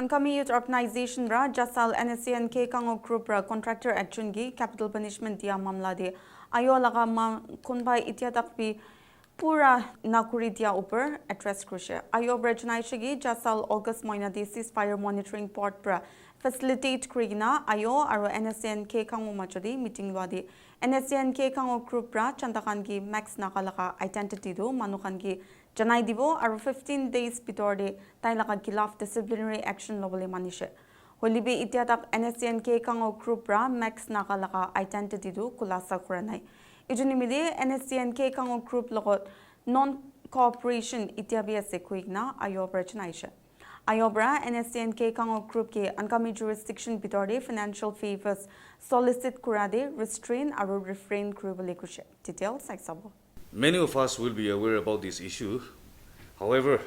Kami Youth Organization ra Jasal Nscn Khango Group ra contractor action gi capital punishment dia mamla de ayo laga ma kunbai itiadak bi pura nakuri dia upar address krushe ayo brajnai shigi Jasal August moina de ceasefire monitoring port pra facilitate krigna ayo aro Nscn Khango machodi meeting wadi Nscn Khango Group ra chandakan gi max nakalaka identity do manukan gi Janai dibo aro 15 days bitorde tai laka gilaf disciplinary action lobole manishe. Holibe itiatak Nscn Khango Group ra max nakalaka identity do kulasa kuranai. Ijunimide Nscn Khango Group logot non-cooperation itiabia sekuigna ayobra chanaishe. Ayobra Nscn Khango Group ke ankami jurisdiction bitorde financial favors solicit kurade restrain aro refrain kuribole kushe. Details saisabo. Many of us will be aware about this issue. However,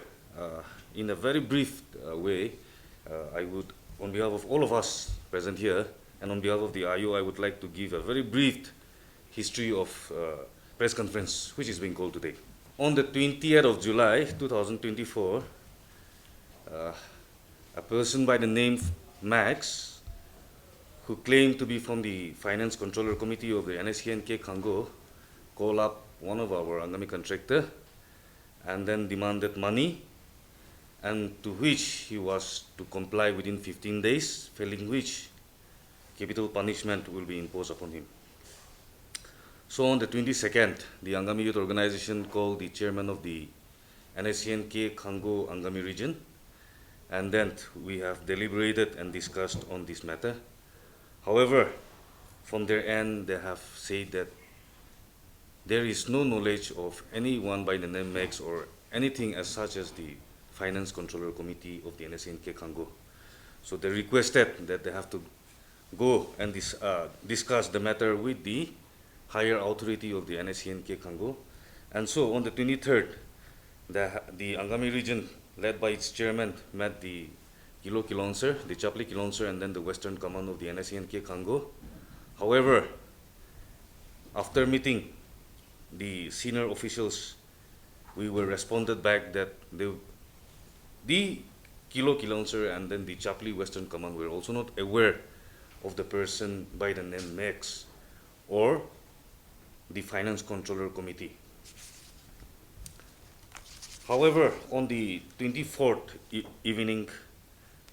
in a very brief way, I would, on behalf of all of us present here, and on behalf of the IO, I would like to give a very brief history of press conference which is being called today. On the 20th of July 2024, a person by the name Max, who claimed to be from the Finance Controller Committee of the Nscn Khango, called up one of our Angami contractor and then demanded money, and to which he was to comply within 15 days, failing which capital punishment will be imposed upon him. So on the 22nd, the Angami Youth Organization called the chairman of the Nscn Khango Angami region, and then we have deliberated and discussed on this matter. However, from their end, they have said that there is no knowledge of anyone by the name Max or anything as such as the Finance Controller Committee of the Nscn Khango. So they requested that they have to go and discuss the matter with the higher authority of the Nscn Khango. And so on the 23rd, the Angami region, led by its chairman, met the Kilo Kilonser, the Chapli Kilonser, and then the Western Command of the Nscn Khango. However, after meeting the senior officials, we were responded back that the Kilo Kilonser and then the Chapli Western Command were also not aware of the person by the name Max or the Finance Controller Committee. However, on the 24th evening,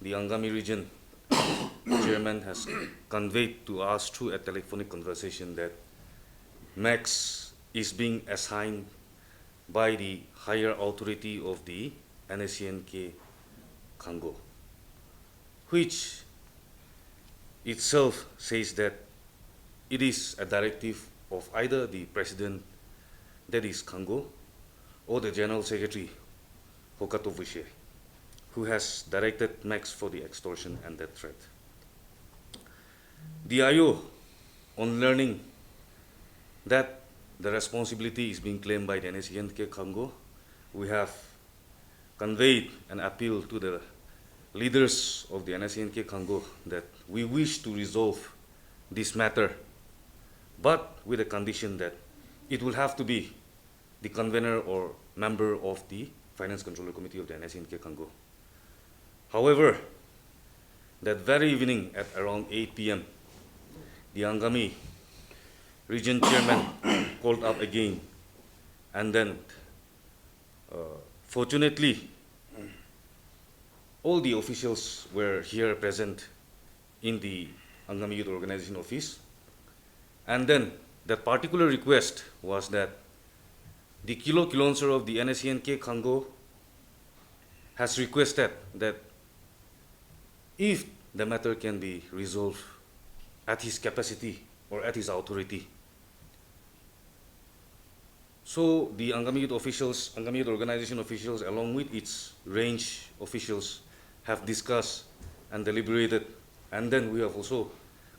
the Angami region chairman has conveyed to us through a telephonic conversation that Max is being assigned by the higher authority of the Nscn Khango, which itself says that it is a directive of either the president, that is Khango, or the general secretary, Hokato Vishe, who has directed Max for the extortion and death threat. The IO, on learning that the responsibility is being claimed by the Nscn Khango, we have conveyed an appeal to the leaders of the Nscn Khango that we wish to resolve this matter, but with a condition that it will have to be the convener or member of the Finance Controller Committee of the Nscn Khango. However, that very evening at around 8 p.m., the Angami region chairman called up again, and then fortunately all the officials were here present in the Angami Youth Organization office, and then that particular request was that the Kilo Kilonser of the Nscn Khango has requested that if the matter can be resolved at his capacity or at his authority. So the Angami Youth officials, Angami Youth Organization officials, along with its range officials, have discussed and deliberated, and then we have also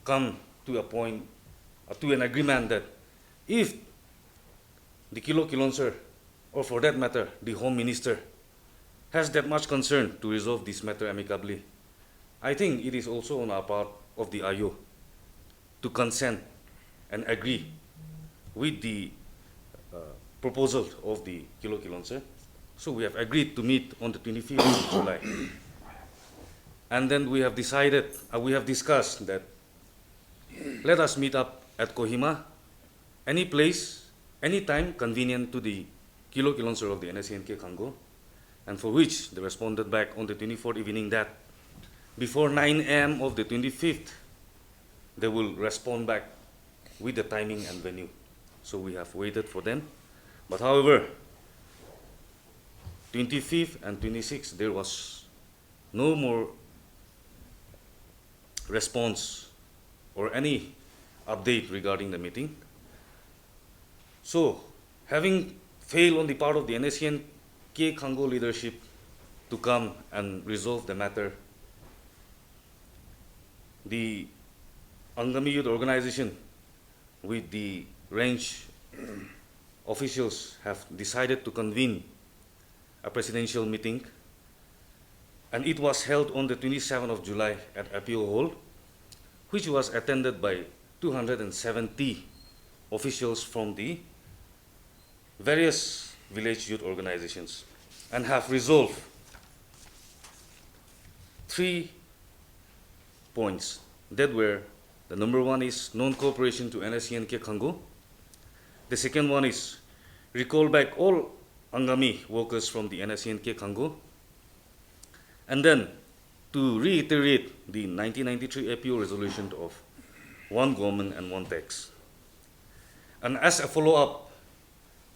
come to a point, to an agreement that if the Kilo Kilonser, or for that matter, the Home Minister, has that much concern to resolve this matter amicably, I think it is also on our part of the IO to consent and agree with the proposal of the Kilo Kilonser. So we have agreed to meet on the 25th of July. And then we have discussed that let us meet up at Kohima, any place, any time convenient to the Kilo Kilonsur of the Nscn Khango, and for which they responded back on the 24th evening that before 9 a.m. of the 25th, they will respond back with the timing and venue. So we have waited for them. But however, 25th and 26th, there was no more response or any update regarding the meeting. So, having failed on the part of the Nscn Khango leadership to come and resolve the matter, the Angami Youth Organization with the range officials have decided to convene a presidential meeting, and it was held on the 27th of July at Appeal Hall, which was attended by 270 officials from the various village youth organizations, and have resolved 3 points that were: the number one is non-cooperation to Nscn Khango. The second one is recall back all Angami workers from the Nscn Khango. And then to reiterate the 1993 APO resolution of one government and one tax. And as a follow-up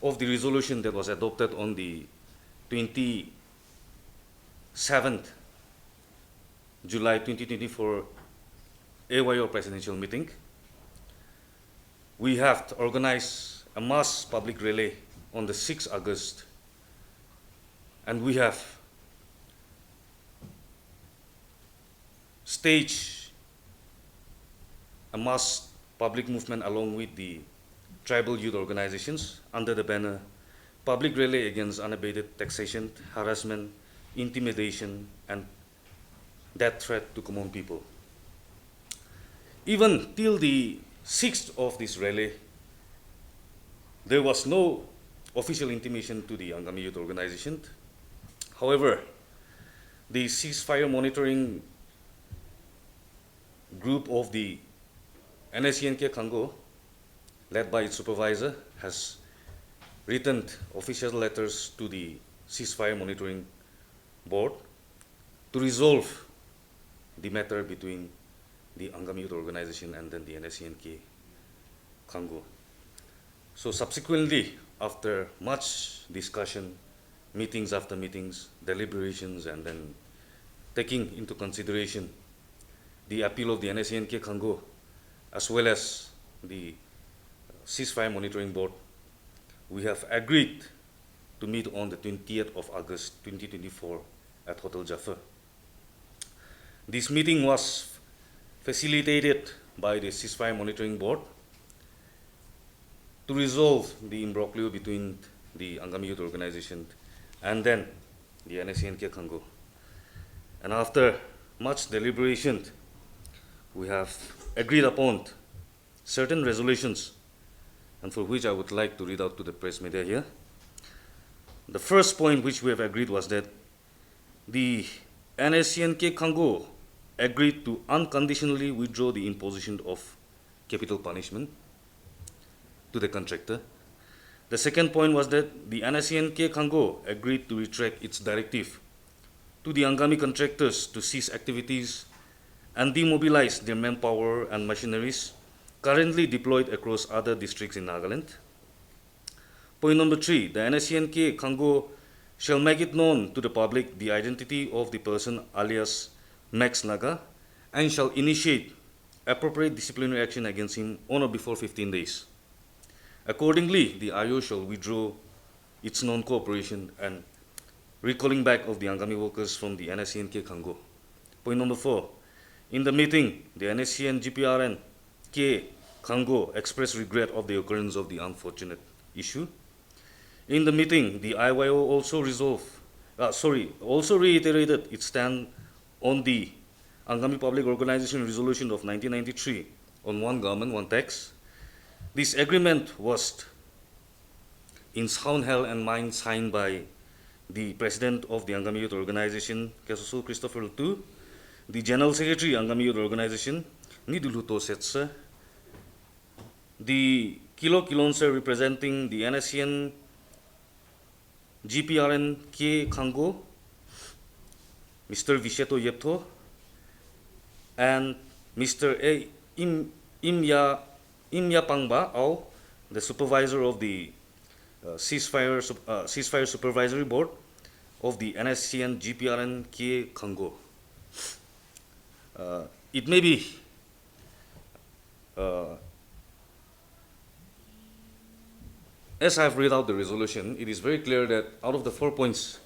of the resolution that was adopted on the 27th July 2024 AYO presidential meeting, we have organized a mass public rally on the 6th August, and we have staged a mass public movement along with the tribal youth organizations under the banner Public Rally Against Unabated Taxation, Harassment, Intimidation, and Death Threat to Common People. Even till the 6th of this rally, there was no official intimation to the Angami Youth Organization. However, the ceasefire monitoring group of the Nscn Khango, led by its supervisor, has written official letters to the ceasefire monitoring board to resolve the matter between the Angami Youth Organization and then the Nscn Khango. So subsequently, after much discussion, meetings after meetings, deliberations, and then taking into consideration the appeal of the Nscn Khango as well as the ceasefire monitoring board, we have agreed to meet on the 20th of August 2024 at Hotel Jaffa. This meeting was facilitated by the ceasefire monitoring board to resolve the imbroglio between the Angami Youth Organization and then the Nscn Khango. And after much deliberation, we have agreed upon certain resolutions, and for which I would like to read out to the press media here. The first point which we have agreed was that the Nscn Khango agreed to unconditionally withdraw the imposition of capital punishment to the contractor. The second point was that the Nscn Khango agreed to retract its directive to the Angami contractors to cease activities and demobilize their manpower and machineries currently deployed across other districts in Nagaland. Point number 3, the Nscn Khango shall make it known to the public the identity of the person alias Max Naga and shall initiate appropriate disciplinary action against him on or before 15 days. Accordingly, the IO shall withdraw its non-cooperation and recalling back of the Angami workers from the Nscn Khango. Point number 4, in the meeting, the Nscn GPRN Khango expressed regret of the occurrence of the unfortunate issue. In the meeting, the IYO also reiterated its stand on the Angami Public Organization Resolution of 1993 on one government, one tax. This agreement was in sound health and mind signed by the president of the Angami Youth Organization, Kesusul Christopher II, the General Secretary Angami Youth Organization, Niduluto Setsa, the Kilo Kilonser representing the Nscn GPRN K Khango, Mr. Visheto Yepto, and Mr. Imya Pangba Ao, the supervisor of the ceasefire supervisory board of the Nscn GPRN K Khango. It may be as I have read out the resolution, it is very clear that out of the 4 points,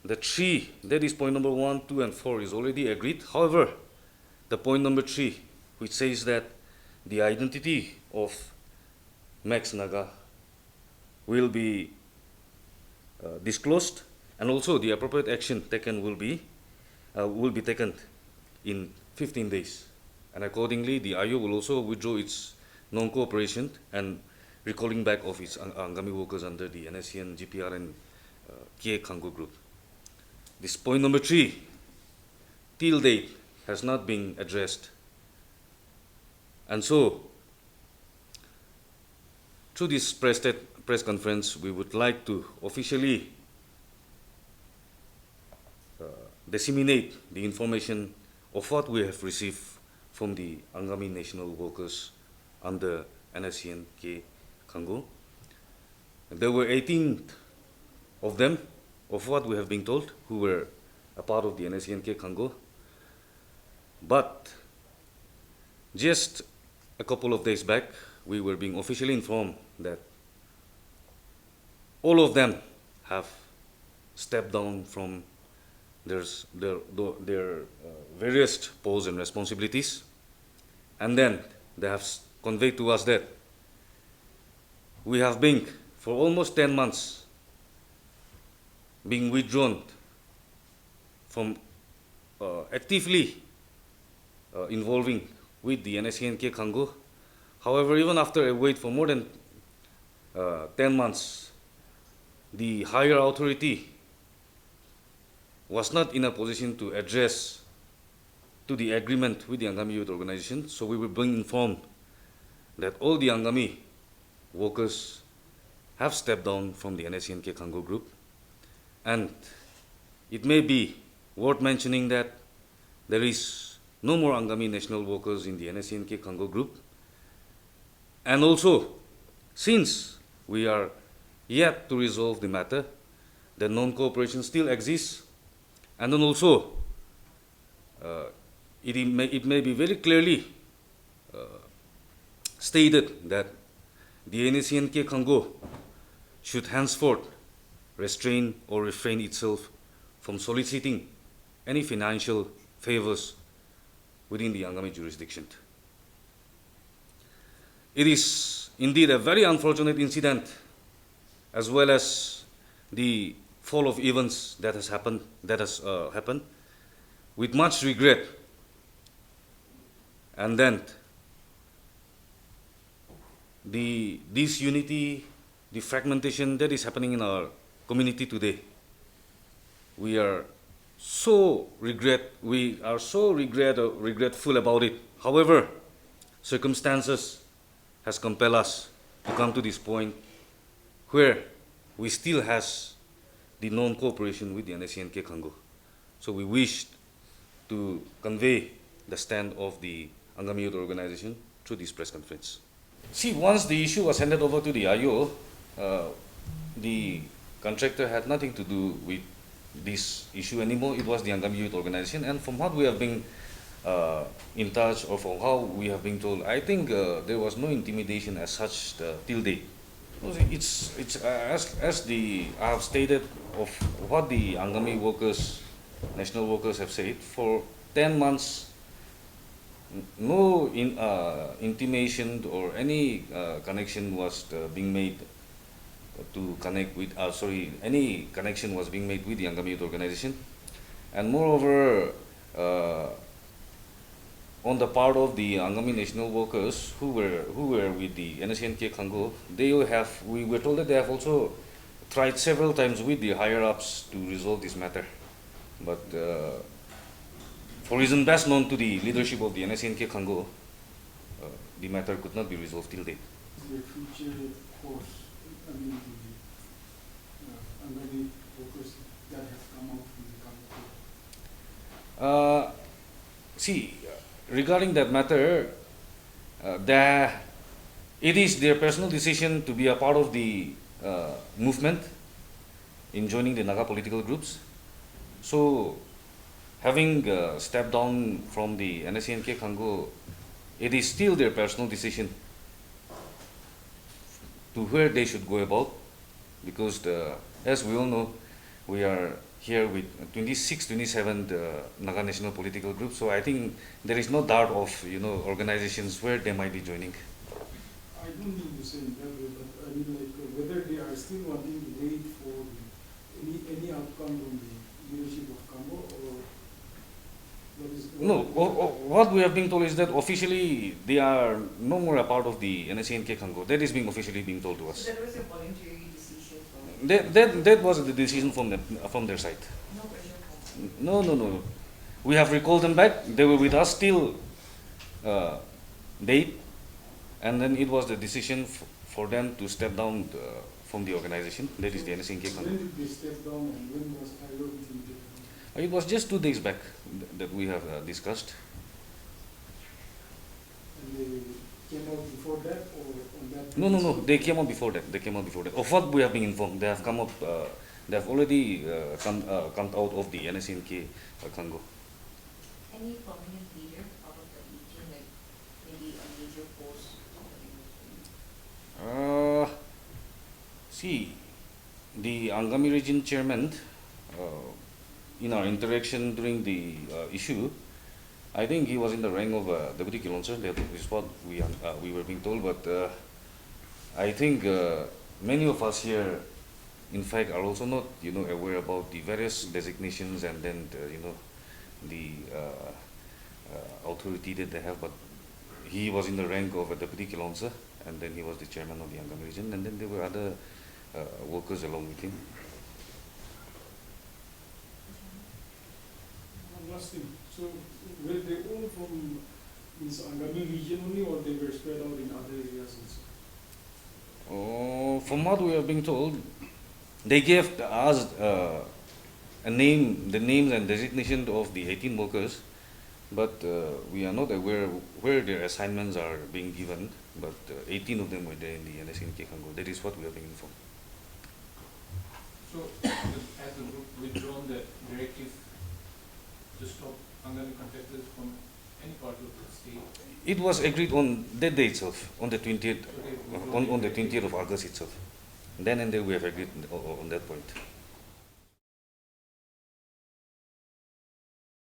the 3, that is point number 1, 2, and 4, is already agreed. However, the point number 3, which says that the identity of Max Naga will be disclosed, and also the appropriate action taken will be taken in 15 days. And accordingly, the IO will also withdraw its non-cooperation and recalling back of its Angami workers under the Nscn GPRN K Khango group. This point number 3, till date, has not been addressed. And so, through this press conference, we would like to officially disseminate the information of what we have received from the Angami national workers under Nscn K Khango. There were 18 of them, of what we have been told, who were a part of the Nscn K Khango. But just a couple of days back, we were being officially informed that all of them have stepped down from their various posts and responsibilities, and then they have conveyed to us that we have been, for almost 10 months, being withdrawn from actively involving with the Nscn K Khango. However, even after a wait for more than 10 months, the higher authority was not in a position to address to the agreement with the Angami Youth Organization. So we were being informed that all the Angami workers have stepped down from the Nscn K Khango group. And it may be worth mentioning that there is no more Angami national workers in the Nscn K Khango group. And also, since we are yet to resolve the matter, the non-cooperation still exists. And then also, it may be very clearly stated that the Nscn K Khango should henceforth restrain or refrain itself from soliciting any financial favors within the Angami jurisdiction. It is indeed a very unfortunate incident, as well as the fall of events that has happened. With much regret. And then the disunity, the fragmentation that is happening in our community today, we are so regretful about it. However, circumstances has compelled us to come to this point where we still has the non-cooperation with the Nscn K Khango. So we wish to convey the stand of the Angami Youth Organization through this press conference. See, once the issue was handed over to the IO, the contractor had nothing to do with this issue anymore. It was the Angami Youth Organization, and from what we have been in touch, or from how we have been told, I think there was no intimidation as such till date. It's as I have stated of what the Angami workers, national workers have said, for 10 months, no intimation or any connection was being made to connect with, any connection was being made with the Angami Youth Organization. And moreover, on the part of the Angami national workers who were with the Nscn K Khango, we were told that they have also tried several times with the higher ups to resolve this matter. But for reason best known to the leadership of the Nscn Khango, the matter could not be resolved till date. The future course, I mean, the Angami workers that have come out from the Khango. See, regarding that matter, it is their personal decision to be a part of the movement in joining the Naga political groups. So, having stepped down from the Nscn Khango, it is still their personal decision to where they should go about, because as we all know, we are here with 26, 27 Naga national political groups. So I think there is no doubt of organizations where they might be joining. I don't mean to say in that way, but I mean like whether they are still wanting to wait for any outcome from the leadership of Khango, or what is No, what we have been told is that officially they are no more a part of the Nscn Khango. That is being officially being told to us. So that was a voluntary decision from That was the decision from their side. no pressure from No. We have recalled them back. They were with us till date, and then it was the decision for them to step down from the organization. That is the Nscn When Khango. did they step down and when was Khango taken? It was just 2 days back that we have discussed. And they came out before that or on that? No. They came out before that. Of what we have been informed, they have come up. They have already come out of the Nscn Khango. any prominent leader out of the region, like maybe a major post. See, the Angami region chairman, in our interaction during the issue, I think he was in the rank of deputy kilonser. That is what we were being told. But I think many of us here, in fact, are also not aware about the various designations and then the authority that they have. But he was in the rank of a deputy kilonser, and then he was the chairman of the Angami region, and then there were other workers along with him. One last thing. So were they all from this Angami region only, or they were spread out in other areas also? From what we are being told, they gave us the names and designation of the 18 workers, but we are not aware where their assignments are being given. But 18 of them were there in the Nscn Khango. That is what we are being informed. So, has the group withdrawn the directive to stop Angami contractors from any part of the state? It was agreed on that day itself, on the 20th, So they on the 20th of August itself. Then and there we have agreed on that point.